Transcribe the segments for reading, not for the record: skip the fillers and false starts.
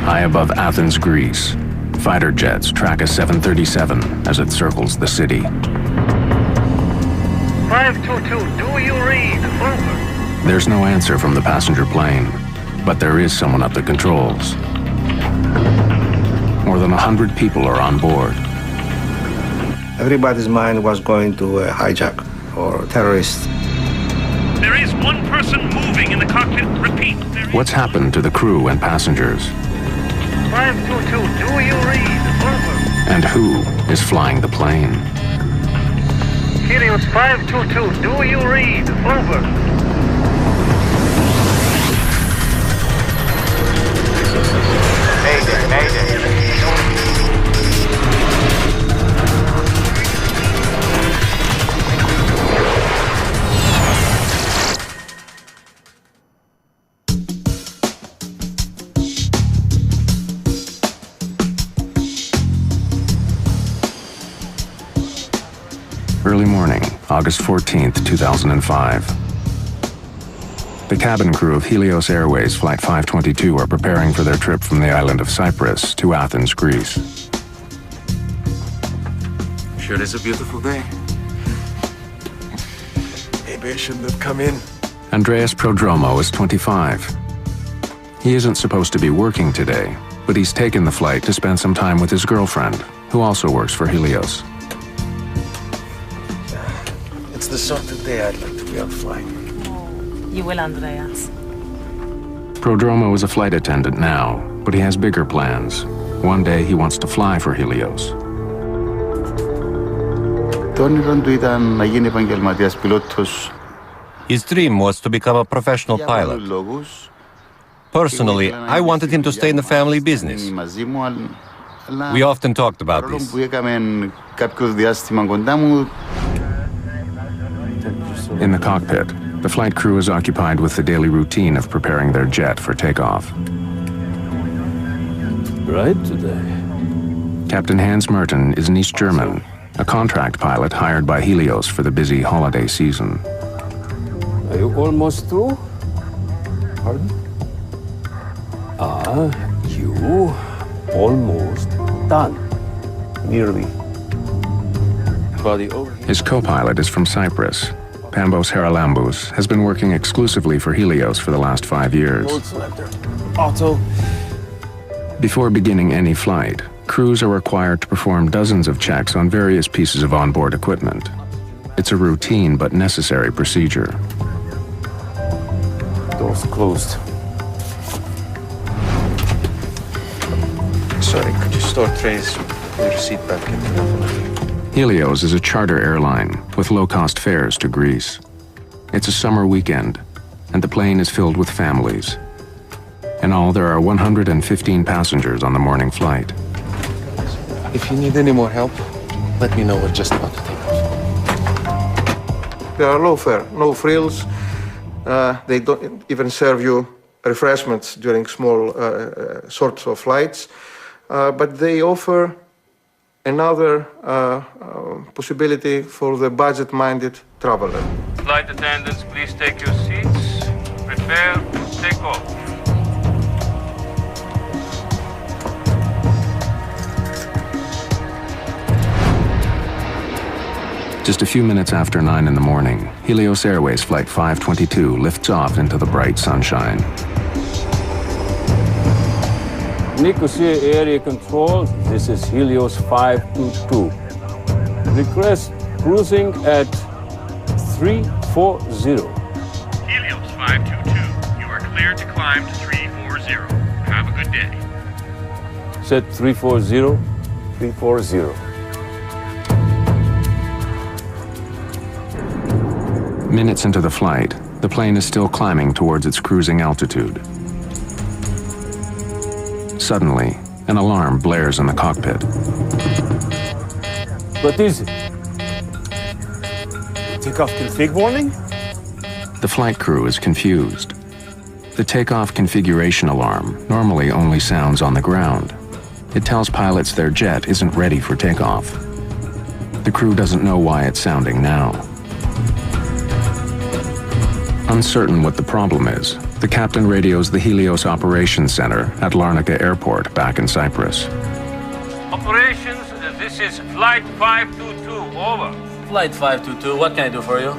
High above Athens, Greece, fighter jets track a 737 as it circles the city. 522, do you read? Over. There's no answer from the passenger plane, but there is someone at the controls. More than 100 people are on board. Everybody's mind was going to a hijack or terrorist. There is one person moving in the cockpit. Repeat. What's happened to the crew and passengers? 522, do you read? Over. And who is flying the plane? Helios 522, do you read? Over. Mayday, mayday. Early morning, August 14th, 2005. The cabin crew of Helios Airways Flight 522 are preparing for their trip from the island of Cyprus to Athens, Greece. Sure is a beautiful day. Maybe I shouldn't have come in. Andreas Prodromo is 25. He isn't supposed to be working today, but he's taken the flight to spend some time with his girlfriend, who also works for Helios. It's the sort of day I'd like to be out flying. You will, Andreas. Prodromo is a flight attendant now, but he has bigger plans. One day he wants to fly for Helios. His dream was to become a professional pilot. Personally, I wanted him to stay in the family business. We often talked about this. In the cockpit, the flight crew is occupied with the daily routine of preparing their jet for takeoff. Right today. Captain Hans Merten is an East German, a contract pilot hired by Helios for the busy holiday season. Are you almost through? Pardon? You almost done. Nearly. Body over here. His co-pilot is from Cyprus. Pambos Haralambous has been working exclusively for Helios for the last 5 years. Hold selector. Auto. Before beginning any flight, crews are required to perform dozens of checks on various pieces of onboard equipment. It's a routine but necessary procedure. Doors closed. Sorry, could you store trays with your seat back into the... Helios is a charter airline with low-cost fares to Greece. It's a summer weekend, and the plane is filled with families. In all, there are 115 passengers on the morning flight. If you need any more help, let me know. We're just about to take off. They are low fare, no frills. They don't even serve you refreshments during small sorts of flights. But they offer another possibility for the budget-minded traveler. Flight attendants, please take your seats. Prepare to take off. Just a few minutes after 9 in the morning, Helios Airways Flight 522 lifts off into the bright sunshine. Nicosia Area Control, this is Helios 522. Request cruising at 340. Helios 522, you are cleared to climb to 340. Have a good day. Set 340, 340. Minutes into the flight, the plane is still climbing towards its cruising altitude. Suddenly, an alarm blares in the cockpit. What is it? Takeoff config warning? The flight crew is confused. The takeoff configuration alarm normally only sounds on the ground. It tells pilots their jet isn't ready for takeoff. The crew doesn't know why it's sounding now. Uncertain what the problem is, The captain radios the Helios Operations Center at Larnaca Airport back in Cyprus. Operations, this is Flight 522, over. Flight 522, what can I do for you?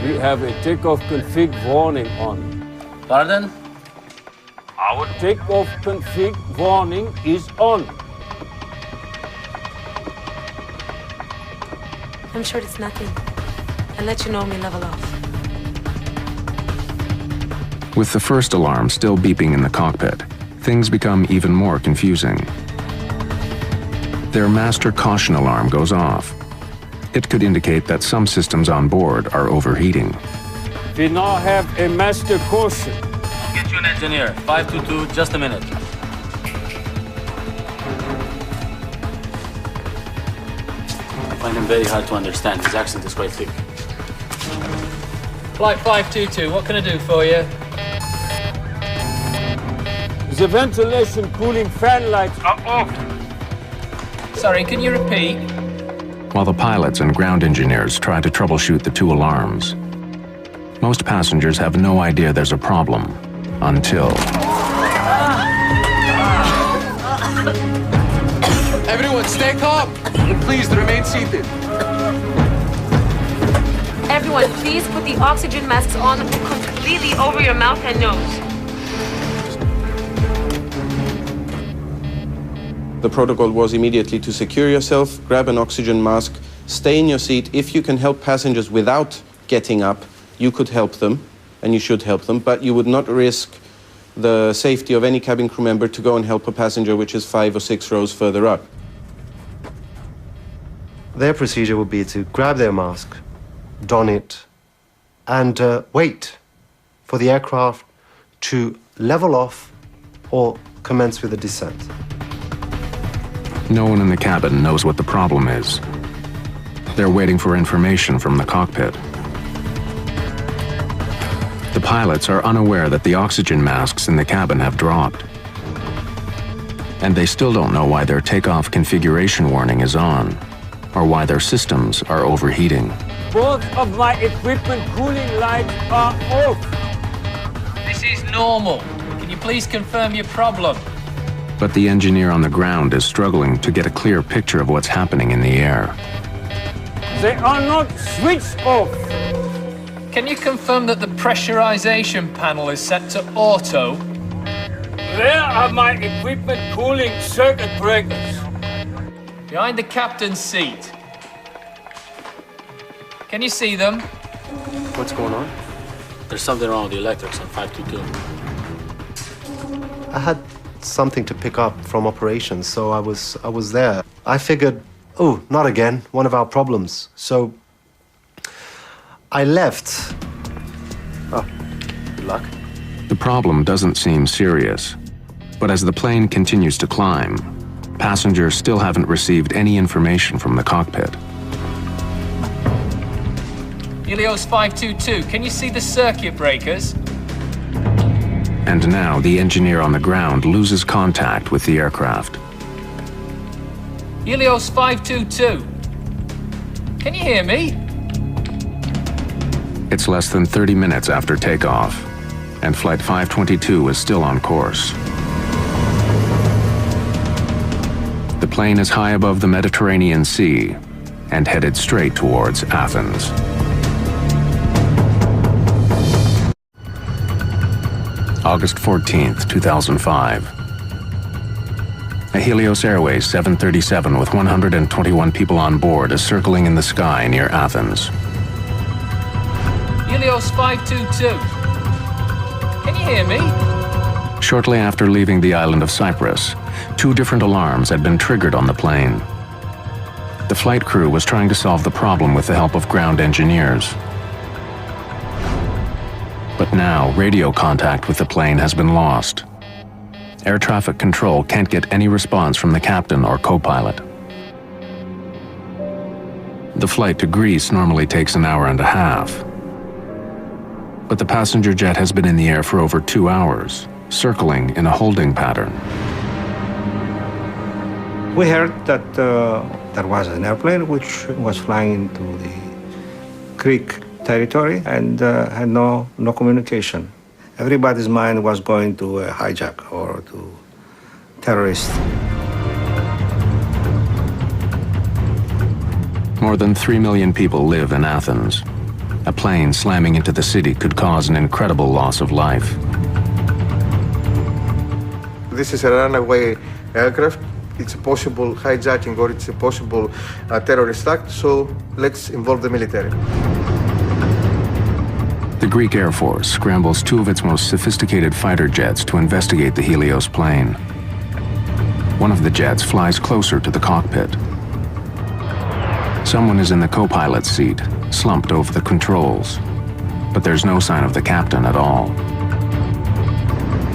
We have a takeoff config warning on. Pardon? Our takeoff config warning is on. I'm sure it's nothing. I'll let you know when we level off. With the first alarm still beeping in the cockpit, things become even more confusing. Their master caution alarm goes off. It could indicate that some systems on board are overheating. We now have a master caution. I'll get you an engineer. 522, just a minute. I find him very hard to understand. His accent is quite thick. Flight 522, what can I do for you? The ventilation cooling fan lights are off. Sorry, can you repeat? While the pilots and ground engineers try to troubleshoot the two alarms, most passengers have no idea there's a problem until... Everyone, stay calm. And please, remain seated. Everyone, please put the oxygen masks on completely over your mouth and nose. The protocol was immediately to secure yourself, grab an oxygen mask, stay in your seat. If you can help passengers without getting up, you could help them, and you should help them, but you would not risk the safety of any cabin crew member to go and help a passenger which is 5 or 6 rows further up. Their procedure would be to grab their mask, don it, and wait for the aircraft to level off or commence with a descent. No one in the cabin knows what the problem is. They're waiting for information from the cockpit. The pilots are unaware that the oxygen masks in the cabin have dropped. And they still don't know why their takeoff configuration warning is on, or why their systems are overheating. Both of my equipment cooling lights are off. This is normal. Can you please confirm your problem? But the engineer on the ground is struggling to get a clear picture of what's happening in the air. They are not switched off. Can you confirm that the pressurization panel is set to auto? There are my equipment cooling circuit breakers. Behind the captain's seat. Can you see them? What's going on? There's something wrong with the electrics on 522. I had something to pick up from operations, so I was there. I figured, oh, not again, one of our problems. So I left. Oh, good luck. The problem doesn't seem serious, but as the plane continues to climb, passengers still haven't received any information from the cockpit. Helios 522, can you see the circuit breakers? And now the engineer on the ground loses contact with the aircraft. Helios 522, can you hear me? It's less than 30 minutes after takeoff, and Flight 522 is still on course. The plane is high above the Mediterranean Sea and headed straight towards Athens. August 14th, 2005. A Helios Airways 737 with 121 people on board is circling in the sky near Athens. Helios 522, can you hear me? Shortly after leaving the island of Cyprus, 2 different alarms had been triggered on the plane. The flight crew was trying to solve the problem with the help of ground engineers. But now, radio contact with the plane has been lost. Air traffic control can't get any response from the captain or co-pilot. The flight to Greece normally takes an hour and a half. But the passenger jet has been in the air for over 2 hours, circling in a holding pattern. We heard that there was an airplane which was flying into the Greek territory and had no communication. Everybody's mind was going to a hijack or to terrorists. More than 3 million people live in Athens. A plane slamming into the city could cause an incredible loss of life. This is a runaway aircraft. It's a possible hijacking or it's a possible terrorist act, so let's involve the military. The Greek Air Force scrambles 2 of its most sophisticated fighter jets to investigate the Helios plane. One of the jets flies closer to the cockpit. Someone is in the co-pilot's seat, slumped over the controls, but there's no sign of the captain at all.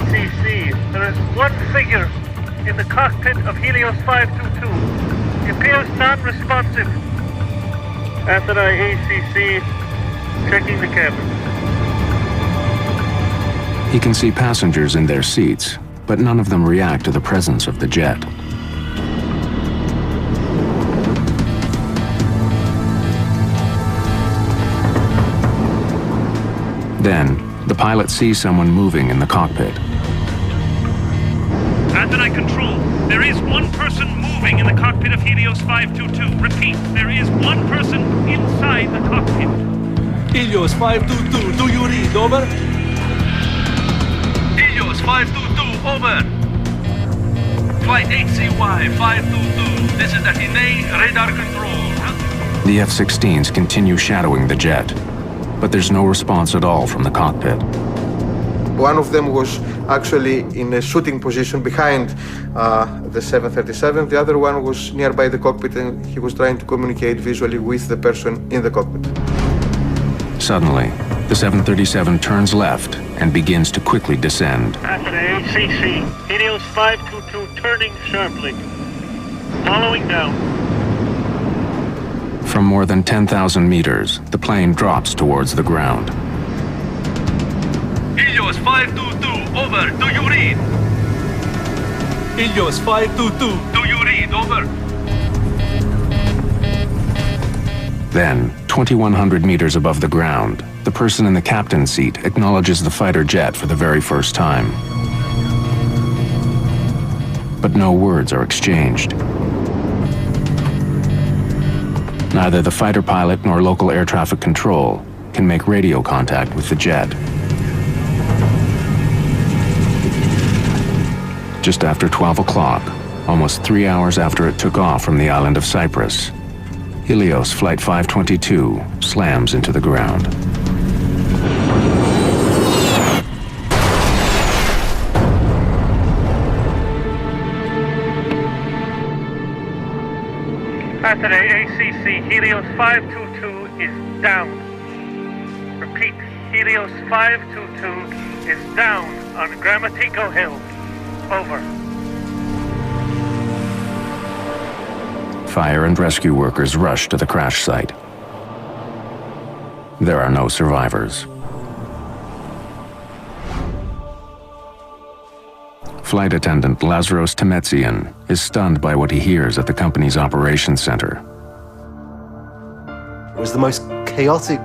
CC, there is one figure in the cockpit of Helios 522. He appears non-responsive. After ACC, checking the cabin. He can see passengers in their seats, but none of them react to the presence of the jet. Then, the pilot sees someone moving in the cockpit. Athens control, there is one person moving in the cockpit of Helios 522. Repeat, there is one person inside the cockpit. Helios 522, do you read? Over? Helios 522, over. Flight HCY 522, this is Athene radar control. The F-16s continue shadowing the jet, but there's no response at all from the cockpit. One of them was actually in a shooting position behind the 737. The other one was nearby the cockpit and he was trying to communicate visually with the person in the cockpit. Suddenly, the 737 turns left and begins to quickly descend. Athens ACC, Helios 522 turning sharply. Following down. From more than 10,000 meters, the plane drops towards the ground. Helios 522, over. Do you read? Helios 522. Do you read? Over. Then, 2,100 meters above the ground, the person in the captain's seat acknowledges the fighter jet for the very first time. But no words are exchanged. Neither the fighter pilot nor local air traffic control can make radio contact with the jet. Just after 12 o'clock, almost 3 hours after it took off from the island of Cyprus, Helios Flight 522 slams into the ground. Athens ACC, Helios 522 is down. Repeat, Helios 522 is down on Grammatico Hill. Over. Fire and rescue workers rush to the crash site. There are no survivors. Flight attendant Lazaros Temetsian is stunned by what he hears at the company's operations center. It was the most chaotic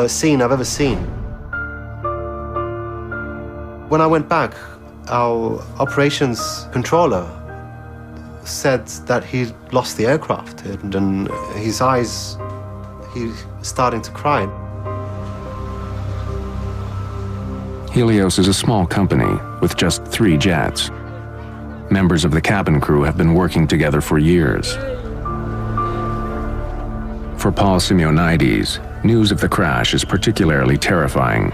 scene I've ever seen. When I went back, our operations controller said that he lost the aircraft and his eyes, he was starting to cry. Helios is a small company with just 3 jets. Members of the cabin crew have been working together for years. For Paul Simeonides, news of the crash is particularly terrifying.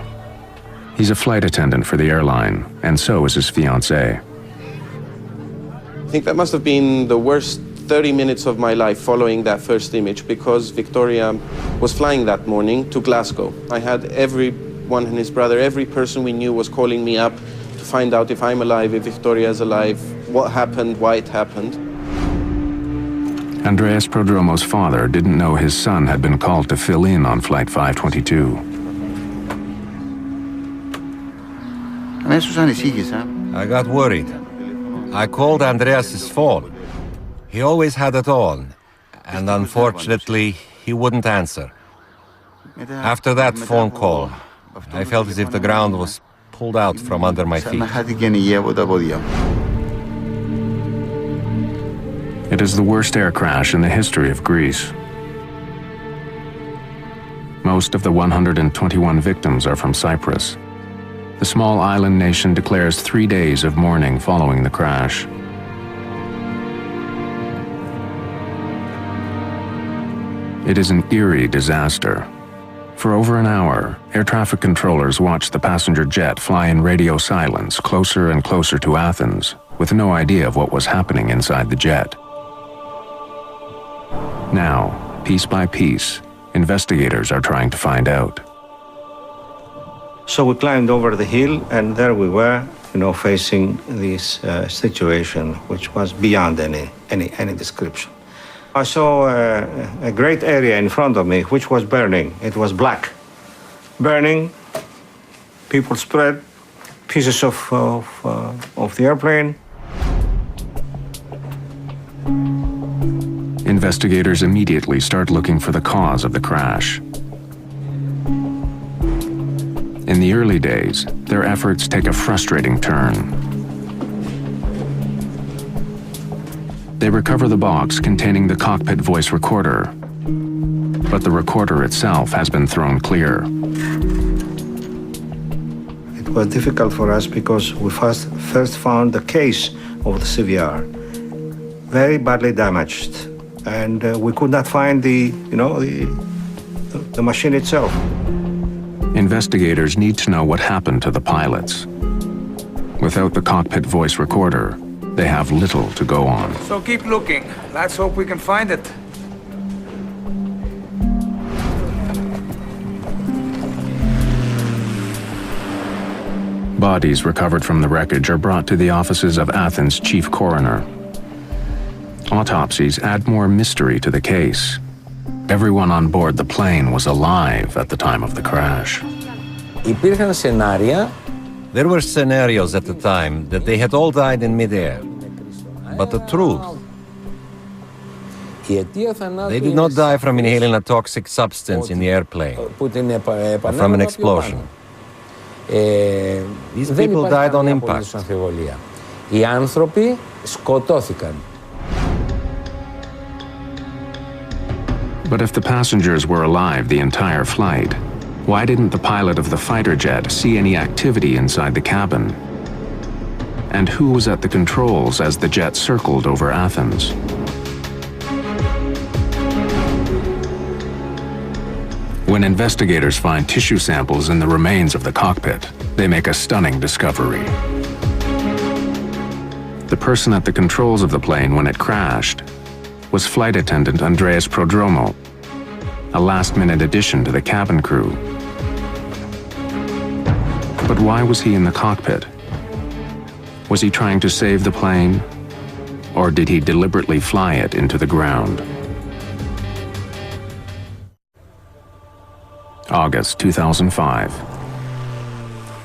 He's a flight attendant for the airline, and so is his fiancée. I think that must have been the worst 30 minutes of my life following that first image, because Victoria was flying that morning to Glasgow. I had everyone and his brother, every person we knew was calling me up to find out if I'm alive, if Victoria's alive, what happened, why it happened. Andreas Prodromo's father didn't know his son had been called to fill in on Flight 522. I got worried. I called Andreas's phone. He always had it on, and unfortunately, he wouldn't answer. After that phone call, I felt as if the ground was pulled out from under my feet. It is the worst air crash in the history of Greece. Most of the 121 victims are from Cyprus. The small island nation declares 3 days of mourning following the crash. It is an eerie disaster. For over an hour, air traffic controllers watched the passenger jet fly in radio silence closer and closer to Athens, with no idea of what was happening inside the jet. Now, piece by piece, investigators are trying to find out. So we climbed over the hill, and there we were, facing this situation, which was beyond any description. I saw a great area in front of me, which was burning. It was black. Burning, people spread, pieces of the airplane. Investigators immediately start looking for the cause of the crash. In the early days, their efforts take a frustrating turn. They recover the box containing the cockpit voice recorder, but the recorder itself has been thrown clear. It was difficult for us because we first found the case of the CVR very badly damaged, and we could not find the machine itself. Investigators need to know what happened to the pilots. Without the cockpit voice recorder, they have little to go on. So keep looking. Let's hope we can find it. Bodies recovered from the wreckage are brought to the offices of Athens' chief coroner. Autopsies add more mystery to the case. Everyone on board the plane was alive at the time of the crash. There were scenarios at the time that they had all died in midair. But the truth, they did not die from inhaling a toxic substance in the airplane or from an explosion. These people died on impact. But if the passengers were alive the entire flight, why didn't the pilot of the fighter jet see any activity inside the cabin? And who was at the controls as the jet circled over Athens? When investigators find tissue samples in the remains of the cockpit, they make a stunning discovery. The person at the controls of the plane when it crashed was flight attendant Andreas Prodromo, a last-minute addition to the cabin crew. But why was he in the cockpit? Was he trying to save the plane, or did he deliberately fly it into the ground? August 2005.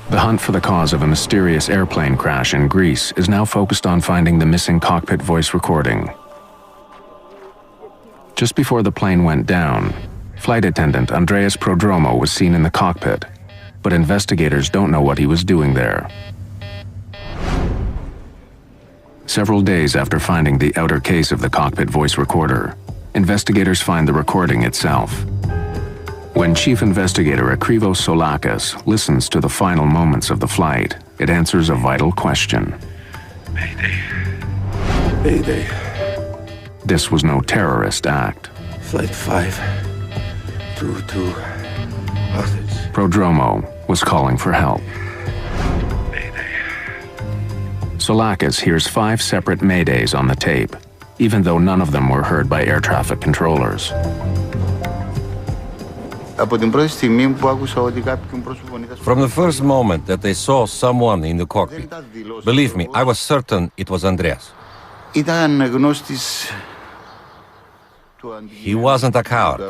The hunt for the cause of a mysterious airplane crash in Greece is now focused on finding the missing cockpit voice recording. Just before the plane went down, flight attendant Andreas Prodromo was seen in the cockpit, but investigators don't know what he was doing there. Several days after finding the outer case of the cockpit voice recorder, investigators find the recording itself. When Chief Investigator Akrivos Soulakis listens to the final moments of the flight, it answers a vital question. Mayday. Mayday. This was no terrorist act. Flight 522. Hostage. Prodromo was calling for help. Soulakis hears 5 separate maydays on the tape, even though none of them were heard by air traffic controllers. From the first moment that they saw someone in the cockpit, believe me, I was certain it was Andreas. He wasn't a coward.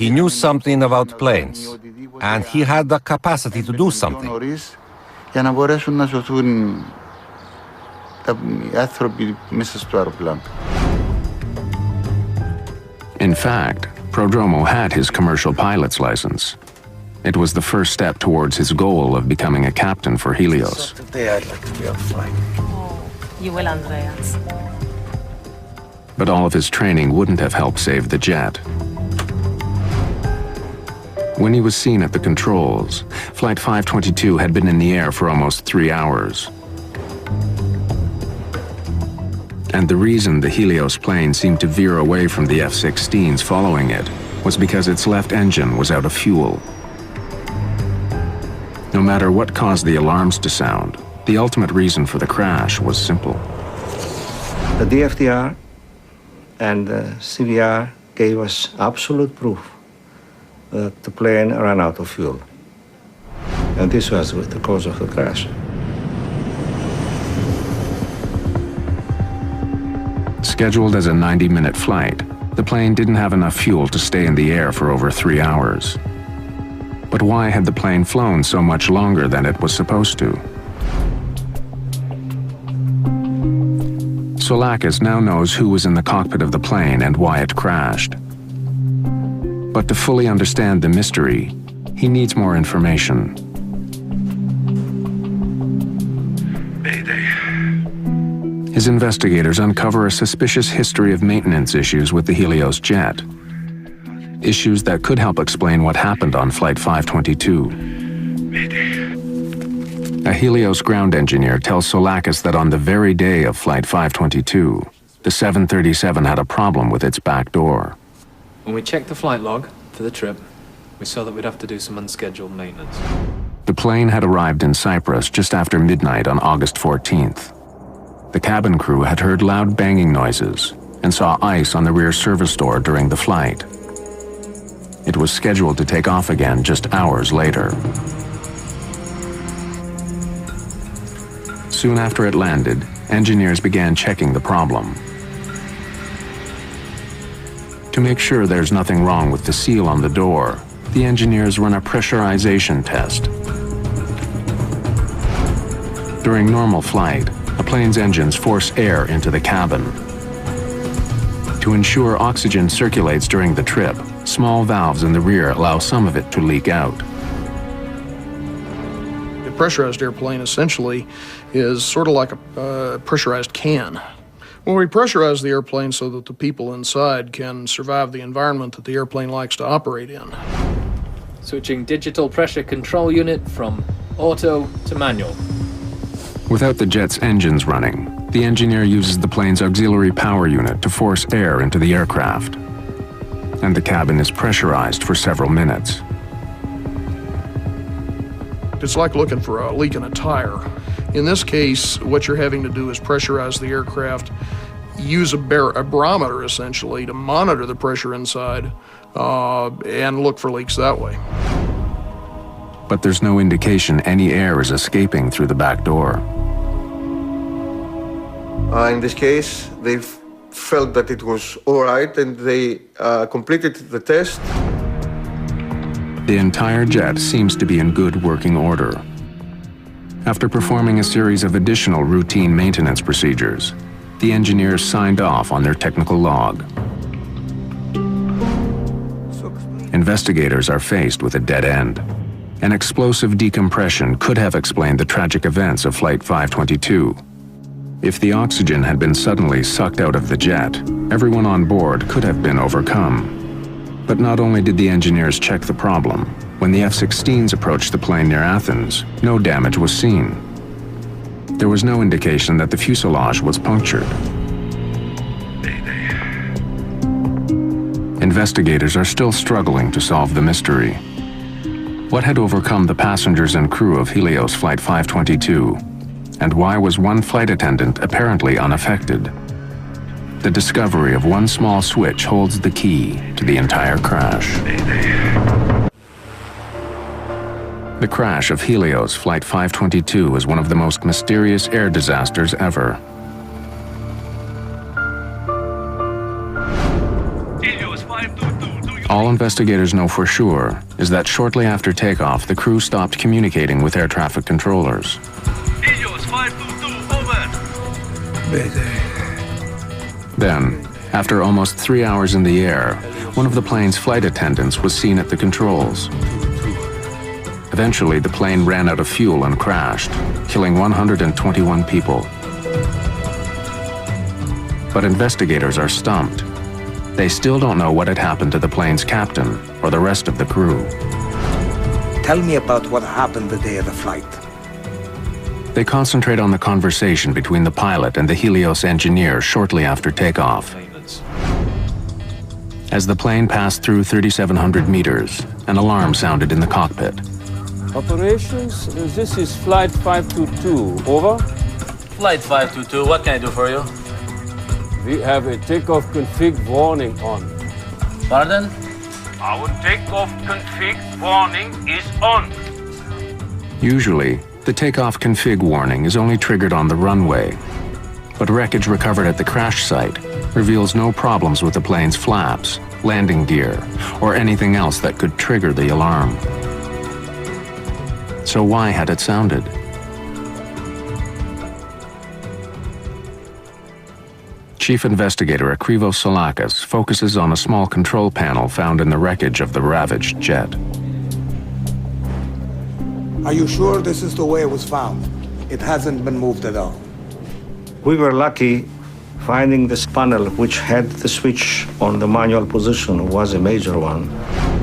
He knew something about planes, and he had the capacity to do something. για να μπορέσουν να σωθούν οι άνθρωποι μέσα στο αεροπλάνο. In fact, Prodromo had his commercial pilot's license. It was the first step towards his goal of becoming a captain for Helios. Today I'd like to be on flight. Oh, you will, Andreas. But all of his training wouldn't have helped save the jet. When he was seen at the controls, Flight 522 had been in the air for almost 3 hours. And the reason the Helios plane seemed to veer away from the F-16s following it was because its left engine was out of fuel. No matter what caused the alarms to sound, the ultimate reason for the crash was simple. The DFTR and the CVR gave us absolute proof that the plane ran out of fuel. And this was the cause of the crash. Scheduled as a 90-minute flight, the plane didn't have enough fuel to stay in the air for over 3 hours. But why had the plane flown so much longer than it was supposed to? Soulakis now knows who was in the cockpit of the plane and why it crashed. But to fully understand the mystery, he needs more information. Mayday. His investigators uncover a suspicious history of maintenance issues with the Helios jet. Issues that could help explain what happened on Flight 522. Mayday. A Helios ground engineer tells Soulakis that on the very day of Flight 522, the 737 had a problem with its back door. When we checked the flight log for the trip, we saw that we'd have to do some unscheduled maintenance. The plane had arrived in Cyprus just after midnight on August 14th. The cabin crew had heard loud banging noises and saw ice on the rear service door during the flight. It was scheduled to take off again just hours later. Soon after it landed, engineers began checking the problem. To make sure there's nothing wrong with the seal on the door, the engineers run a pressurization test. During normal flight, a plane's engines force air into the cabin. To ensure oxygen circulates during the trip, small valves in the rear allow some of it to leak out. A pressurized airplane essentially is sort of like a pressurized can. When we pressurize the airplane so that the people inside can survive the environment that the airplane likes to operate in. Switching digital pressure control unit from auto to manual. Without the jet's engines running, the engineer uses the plane's auxiliary power unit to force air into the aircraft. And the cabin is pressurized for several minutes. It's like looking for a leak in a tire. In this case, what you're having to do is pressurize the aircraft, use a barometer essentially to monitor the pressure inside, and look for leaks that way. But there's no indication any air is escaping through the back door. In this case, they felt that it was all right and they completed the test. The entire jet seems to be in good working order. After performing a series of additional routine maintenance procedures, the engineers signed off on their technical log. Investigators are faced with a dead end. An explosive decompression could have explained the tragic events of Flight 522. If the oxygen had been suddenly sucked out of the jet, everyone on board could have been overcome. But not only did the engineers check the problem, when the F-16s approached the plane near Athens, no damage was seen. There was no indication that the fuselage was punctured. Investigators are still struggling to solve the mystery. What had overcome the passengers and crew of Helios Flight 522? And why was one flight attendant apparently unaffected? The discovery of one small switch holds the key to the entire crash. The crash of Helios Flight 522 is one of the most mysterious air disasters ever. All investigators know for sure is that shortly after takeoff, the crew stopped communicating with air traffic controllers. Helios 522, over. Mayday. Then, after almost 3 hours in the air, one of the plane's flight attendants was seen at the controls. Eventually, the plane ran out of fuel and crashed, killing 121 people. But investigators are stumped. They still don't know what had happened to the plane's captain or the rest of the crew. Tell me about what happened the day of the flight. They concentrate on the conversation between the pilot and the Helios engineer shortly after takeoff. As the plane passed through 3,700 meters, an alarm sounded in the cockpit. Operations, this is Flight 522. Over. Flight 522, what can I do for you? We have a takeoff config warning on. Pardon? Our takeoff config warning is on. Usually, the takeoff config warning is only triggered on the runway, but wreckage recovered at the crash site reveals no problems with the plane's flaps, landing gear, or anything else that could trigger the alarm. So why had it sounded? Chief Investigator Akrivos Solakis focuses on a small control panel found in the wreckage of the ravaged jet. Are you sure this is the way it was found? It hasn't been moved at all. We were lucky. Finding this panel, which had the switch on the manual position, was a major one.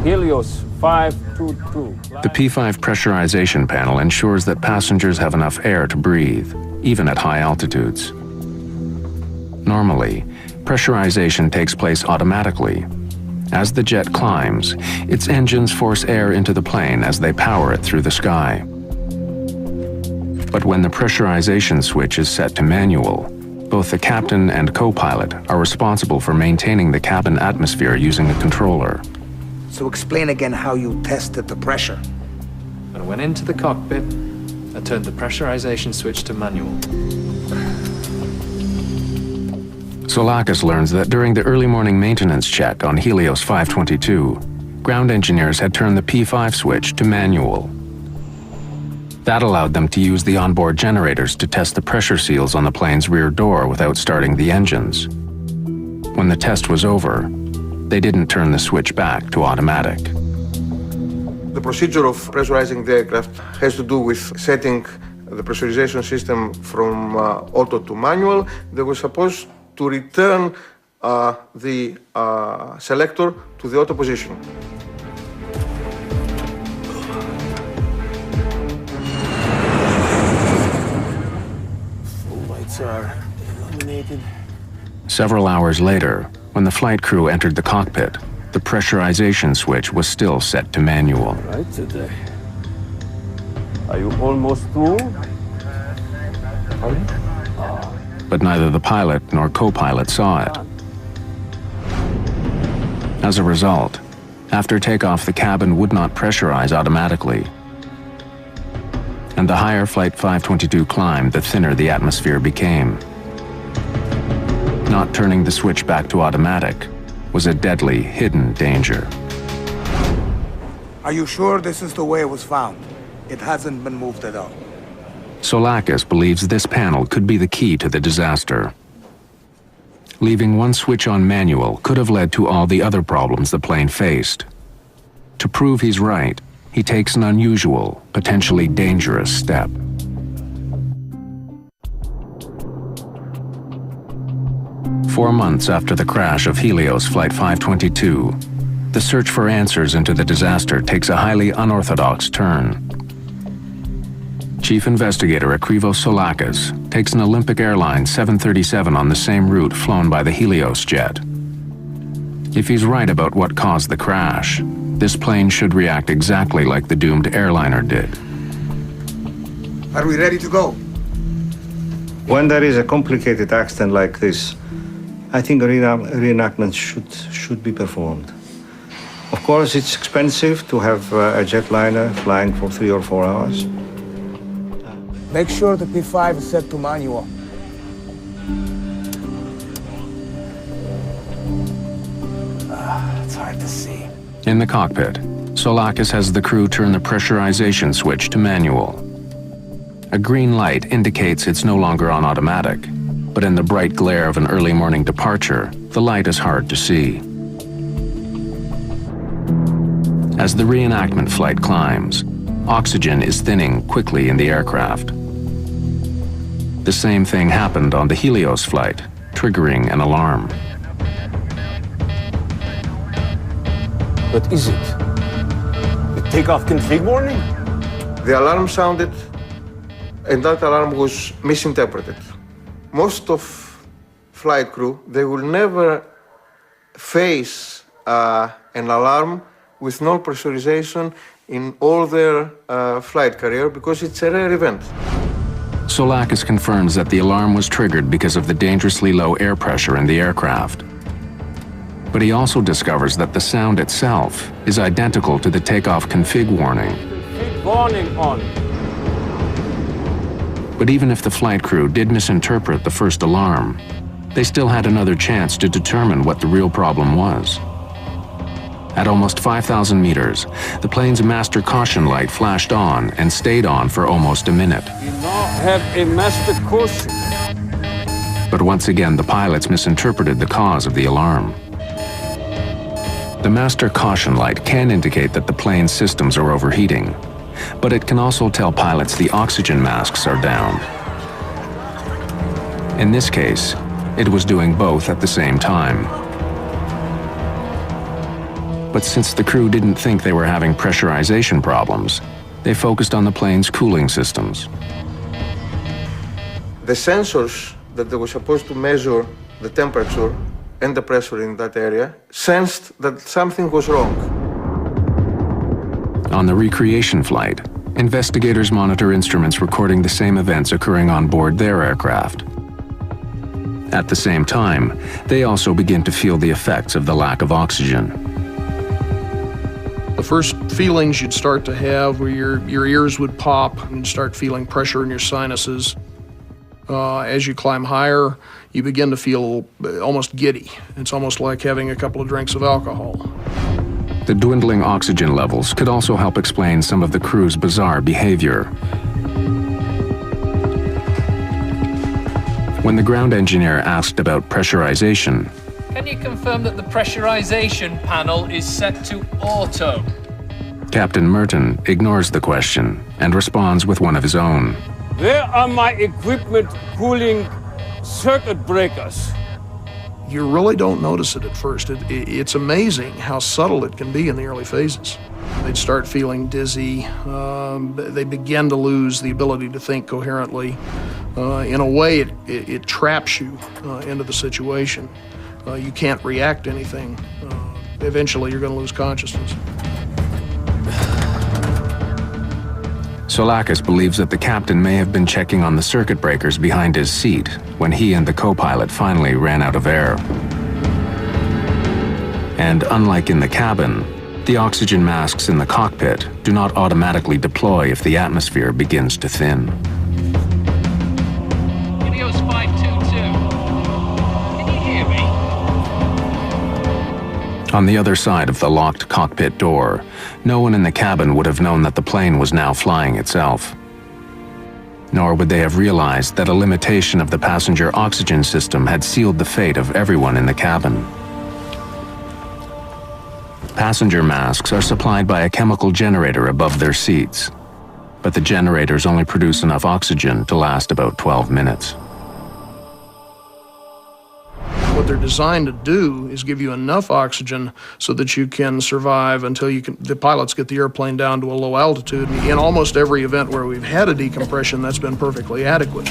Helios 522. The P5 pressurization panel ensures that passengers have enough air to breathe, even at high altitudes. Normally, pressurization takes place automatically. As the jet climbs, its engines force air into the plane as they power it through the sky. But when the pressurization switch is set to manual, both the captain and co-pilot are responsible for maintaining the cabin atmosphere using a controller. So explain again how you tested the pressure. When I went into the cockpit, I turned the pressurization switch to manual. Solakis learns that during the early morning maintenance check on Helios 522, ground engineers had turned the P5 switch to manual. That allowed them to use the onboard generators to test the pressure seals on the plane's rear door without starting the engines. When the test was over, they didn't turn the switch back to automatic. The procedure of pressurizing the aircraft has to do with setting the pressurization system from auto to manual. They were supposed to return the selector to the auto position. Are illuminated. Several hours later, when the flight crew entered the cockpit, the pressurization switch was still set to manual. Right today. Are you almost through? But neither the pilot nor co-pilot saw it. As a result, after takeoff, the cabin would not pressurize automatically. And the higher Flight 522 climbed, the thinner the atmosphere became. Not turning the switch back to automatic was a deadly, hidden danger. Are you sure this is the way it was found? It hasn't been moved at all. Solakis believes this panel could be the key to the disaster. Leaving one switch on manual could have led to all the other problems the plane faced. To prove he's right, he takes an unusual, potentially dangerous step. Four months after the crash of Helios Flight 522, the search for answers into the disaster takes a highly unorthodox turn. Chief Investigator Akrivos Solakis takes an Olympic Airlines 737 on the same route flown by the Helios jet. If he's right about what caused the crash, this plane should react exactly like the doomed airliner did. Are we ready to go? When there is a complicated accident like this, I think a reenactment should be performed. Of course, it's expensive to have a jetliner flying for 3 or 4 hours. Make sure the P5 is set to manual. It's hard to see. In the cockpit, Solakis has the crew turn the pressurization switch to manual. A green light indicates it's no longer on automatic, but in the bright glare of an early morning departure, the light is hard to see. As the reenactment flight climbs, oxygen is thinning quickly in the aircraft. The same thing happened on the Helios flight, triggering an alarm. What is it? The takeoff config warning? The alarm sounded, and that alarm was misinterpreted. Most of flight crew, they will never face an alarm with no pressurization in all their flight career because it's a rare event. Soulakis confirms that the alarm was triggered because of the dangerously low air pressure in the aircraft. But he also discovers that the sound itself is identical to the takeoff config warning. Config warning on. But even if the flight crew did misinterpret the first alarm, they still had another chance to determine what the real problem was. At almost 5,000 meters, the plane's master caution light flashed on and stayed on for almost a minute. We now have a master caution. But once again, the pilots misinterpreted the cause of the alarm. The master caution light can indicate that the plane's systems are overheating, but it can also tell pilots the oxygen masks are down. In this case, it was doing both at the same time. But since the crew didn't think they were having pressurization problems, they focused on the plane's cooling systems. The sensors that they were supposed to measure the temperature and the pressure in that area sensed that something was wrong. On the recreation flight, investigators monitor instruments recording the same events occurring on board their aircraft. At the same time, they also begin to feel the effects of the lack of oxygen. The first feelings you'd start to have were your ears would pop and you'd start feeling pressure in your sinuses. As you climb higher, you begin to feel almost giddy. It's almost like having a couple of drinks of alcohol. The dwindling oxygen levels could also help explain some of the crew's bizarre behavior. When the ground engineer asked about pressurization, Can you confirm that the pressurization panel is set to auto? Captain Merton ignores the question and responds with one of his own. Where are my equipment cooling circuit breakers? You really don't notice it at first. It's amazing how subtle it can be in the early phases. They'd start feeling dizzy. They begin to lose the ability to think coherently. In a way, it traps you into the situation. You can't react to anything. Eventually, you're going to lose consciousness. Soulakis believes that the captain may have been checking on the circuit breakers behind his seat when he and the co-pilot finally ran out of air. And unlike in the cabin, the oxygen masks in the cockpit do not automatically deploy if the atmosphere begins to thin. Helios 522. Can you hear me? On the other side of the locked cockpit door, no one in the cabin would have known that the plane was now flying itself. Nor would they have realized that a limitation of the passenger oxygen system had sealed the fate of everyone in the cabin. Passenger masks are supplied by a chemical generator above their seats, but the generators only produce enough oxygen to last about 12 minutes. What they're designed to do is give you enough oxygen so that you can survive until the pilots get the airplane down to a low altitude. And in almost every event where we've had a decompression, that's been perfectly adequate.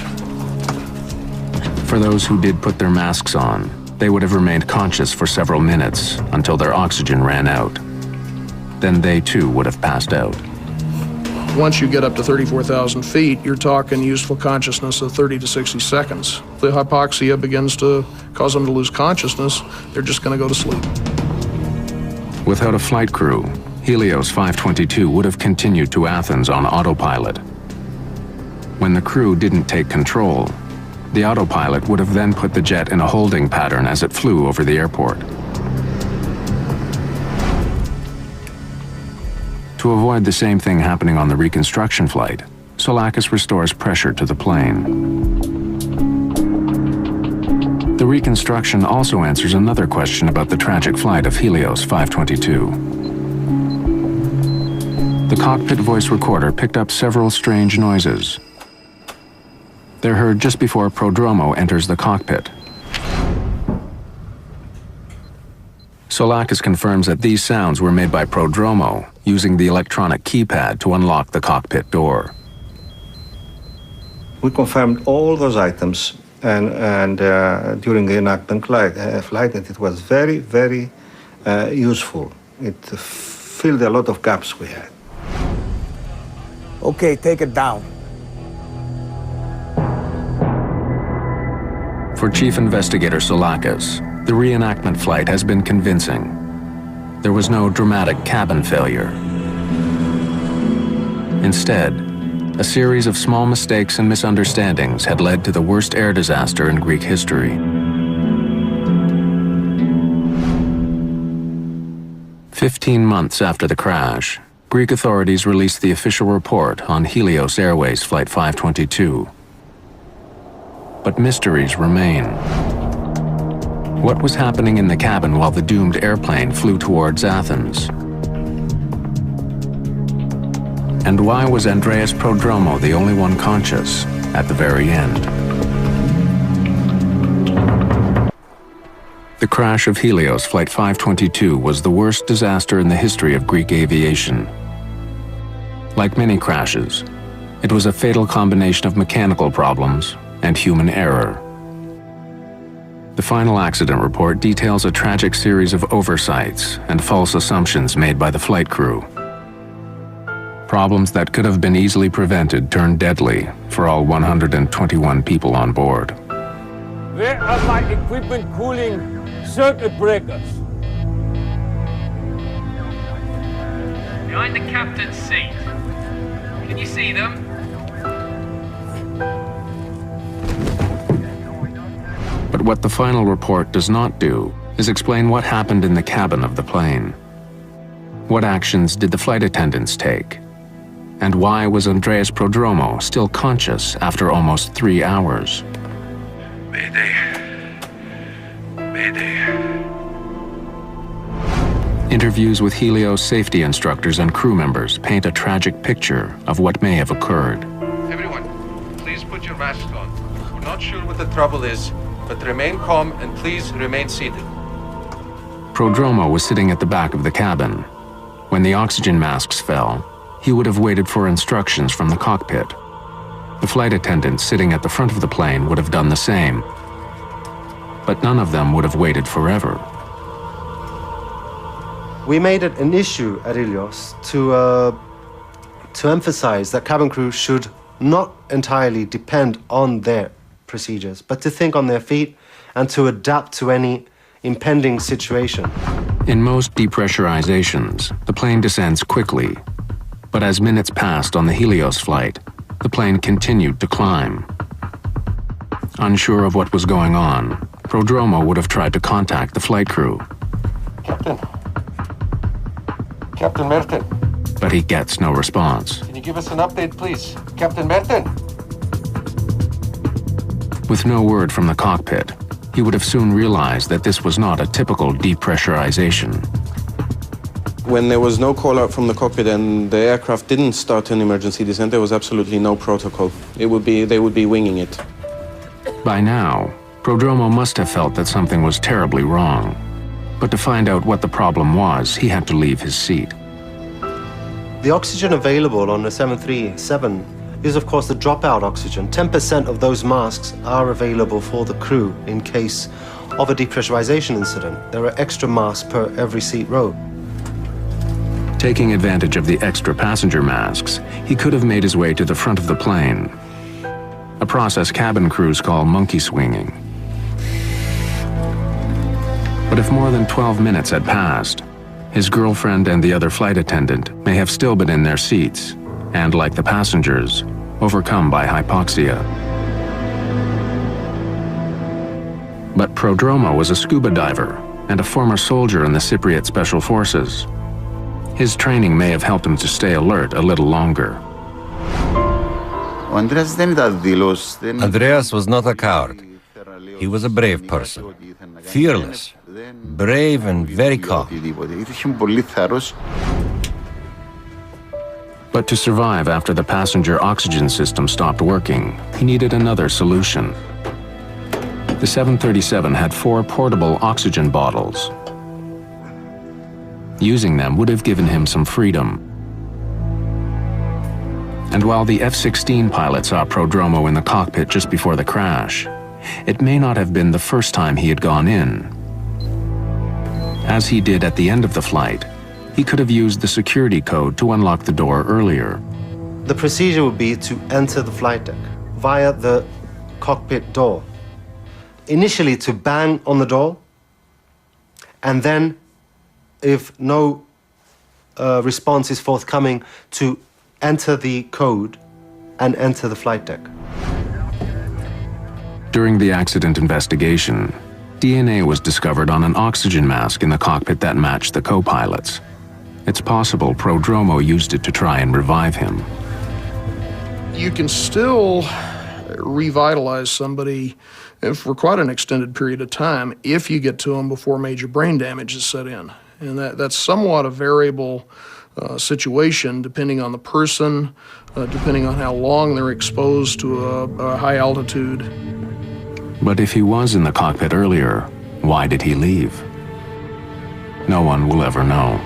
For those who did put their masks on, they would have remained conscious for several minutes until their oxygen ran out. Then they too would have passed out. Once you get up to 34,000 feet, you're talking useful consciousness of 30 to 60 seconds. The hypoxia begins to cause them to lose consciousness. They're just going to go to sleep. Without a flight crew, Helios 522 would have continued to Athens on autopilot. When the crew didn't take control, the autopilot would have then put the jet in a holding pattern as it flew over the airport. To avoid the same thing happening on the reconstruction flight, Soulakis restores pressure to the plane. The reconstruction also answers another question about the tragic flight of Helios 522. The cockpit voice recorder picked up several strange noises. They're heard just before Prodromo enters the cockpit. Soulakis confirms that these sounds were made by Prodromo using the electronic keypad to unlock the cockpit door. We confirmed all those items and during the enactment flight, and it was very, very useful. It filled a lot of gaps we had. Okay, take it down. For Chief Investigator Soulakis, the reenactment flight has been convincing. There was no dramatic cabin failure. Instead, a series of small mistakes and misunderstandings had led to the worst air disaster in Greek history. 15 months after the crash, Greek authorities released the official report on Helios Airways Flight 522. But mysteries remain. What was happening in the cabin while the doomed airplane flew towards Athens? And why was Andreas Prodromo the only one conscious at the very end? The crash of Helios Flight 522 was the worst disaster in the history of Greek aviation. Like many crashes, it was a fatal combination of mechanical problems and human error. The final accident report details a tragic series of oversights and false assumptions made by the flight crew. Problems that could have been easily prevented turned deadly for all 121 people on board. Where are my equipment cooling circuit breakers? Behind the captain's seat. Can you see them? But what the final report does not do is explain what happened in the cabin of the plane. What actions did the flight attendants take? And why was Andreas Prodromo still conscious after almost 3 hours? Mayday. Mayday. Interviews with Helios safety instructors and crew members paint a tragic picture of what may have occurred. Everyone, please put your masks on. We're not sure what the trouble is, but remain calm and please remain seated. Prodromo was sitting at the back of the cabin. When the oxygen masks fell, he would have waited for instructions from the cockpit. The flight attendants sitting at the front of the plane would have done the same. But none of them would have waited forever. We made it an issue at Helios to emphasize that cabin crew should not entirely depend on their procedures, but to think on their feet and to adapt to any impending situation. In most depressurizations, the plane descends quickly. But as minutes passed on the Helios flight, the plane continued to climb. Unsure of what was going on, Prodromo would have tried to contact the flight crew. Captain Merten. But he gets no response. Can you give us an update, please? Captain Merten. With no word from the cockpit, he would have soon realized that this was not a typical depressurization. When there was no call out from the cockpit and the aircraft didn't start an emergency descent, there was absolutely no protocol. They would be winging it. By now, Prodromo must have felt that something was terribly wrong. But to find out what the problem was, he had to leave his seat. The oxygen available on the 737 is, of course, the dropout oxygen. 10% of those masks are available for the crew in case of a depressurization incident. There are extra masks per every seat row. Taking advantage of the extra passenger masks, he could have made his way to the front of the plane, a process cabin crews call monkey swinging. But if more than 12 minutes had passed, his girlfriend and the other flight attendant may have still been in their seats, and like the passengers, overcome by hypoxia. But Prodromo was a scuba diver and a former soldier in the Cypriot Special Forces. His training may have helped him to stay alert a little longer. Andreas was not a coward. He was a brave person. Fearless, brave and very calm. But to survive after the passenger oxygen system stopped working, he needed another solution. The 737 had 4 portable oxygen bottles. Using them would have given him some freedom. And while the F-16 pilot saw Prodromo in the cockpit just before the crash, it may not have been the first time he had gone in. As he did at the end of the flight, he could have used the security code to unlock the door earlier. The procedure would be to enter the flight deck via the cockpit door. Initially to bang on the door, and then, if no response is forthcoming, to enter the code and enter the flight deck. During the accident investigation, DNA was discovered on an oxygen mask in the cockpit that matched the co-pilot's. It's possible Prodromo used it to try and revive him. You can still revitalize somebody for quite an extended period of time if you get to them before major brain damage is set in. And that's somewhat a variable situation depending on the person, depending on how long they're exposed to a high altitude. But if he was in the cockpit earlier, why did he leave? No one will ever know.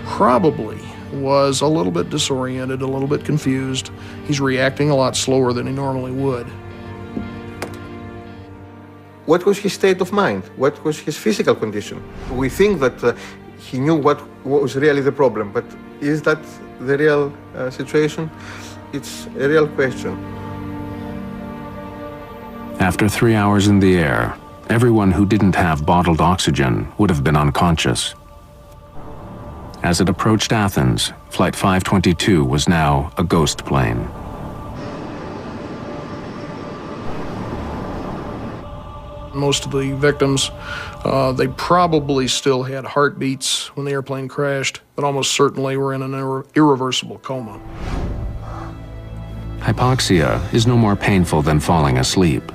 Probably was a little bit disoriented, a little bit confused. He's reacting a lot slower than he normally would. What was his state of mind? What was his physical condition? We think that he knew what was really the problem, but is that the real situation? It's a real question. After 3 hours in the air, everyone who didn't have bottled oxygen would have been unconscious. As it approached Athens, Flight 522 was now a ghost plane. Most of the victims, they probably still had heartbeats when the airplane crashed, but almost certainly were in an irreversible coma. Hypoxia is no more painful than falling asleep.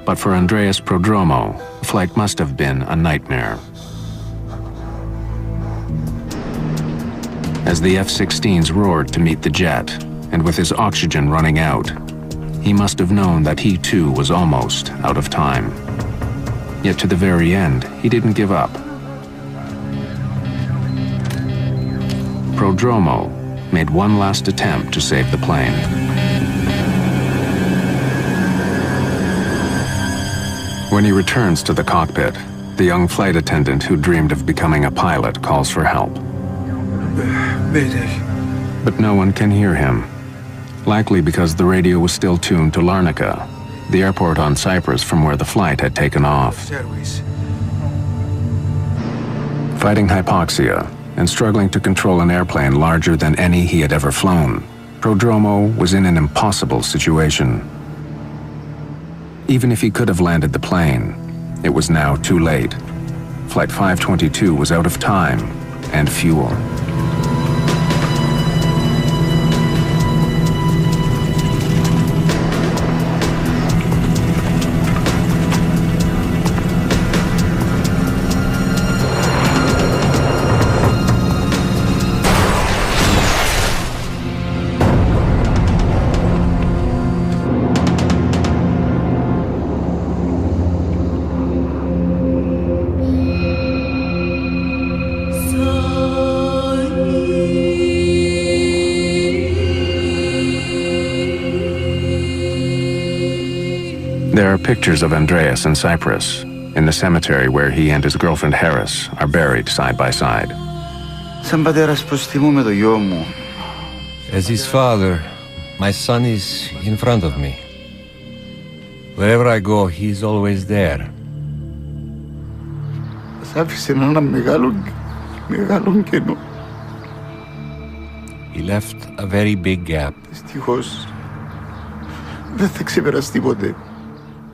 But for Andreas Prodromo, the flight must have been a nightmare. As the F-16s roared to meet the jet, and with his oxygen running out, he must have known that he too was almost out of time. Yet to the very end, he didn't give up. Prodromo made one last attempt to save the plane. When he returns to the cockpit, the young flight attendant who dreamed of becoming a pilot calls for help. Mayday. But no one can hear him, likely because the radio was still tuned to Larnaca, the airport on Cyprus from where the flight had taken off. Airways. Fighting hypoxia and struggling to control an airplane larger than any he had ever flown, Prodromo was in an impossible situation. Even if he could have landed the plane, it was now too late. Flight 522 was out of time and fuel. There are pictures of Andreas in Cyprus, in the cemetery where he and his girlfriend Harris are buried side by side. As his father, my son is in front of me. Wherever I go, he's always there. He left a very big gap.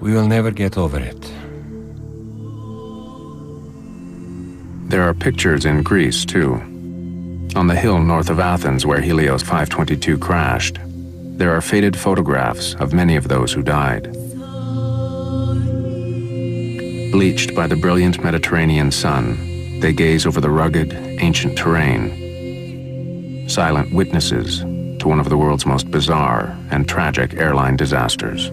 We will never get over it. There are pictures in Greece, too. On the hill north of Athens where Helios 522 crashed, there are faded photographs of many of those who died. Bleached by the brilliant Mediterranean sun, they gaze over the rugged, ancient terrain. silent witnesses to one of the world's most bizarre and tragic airline disasters.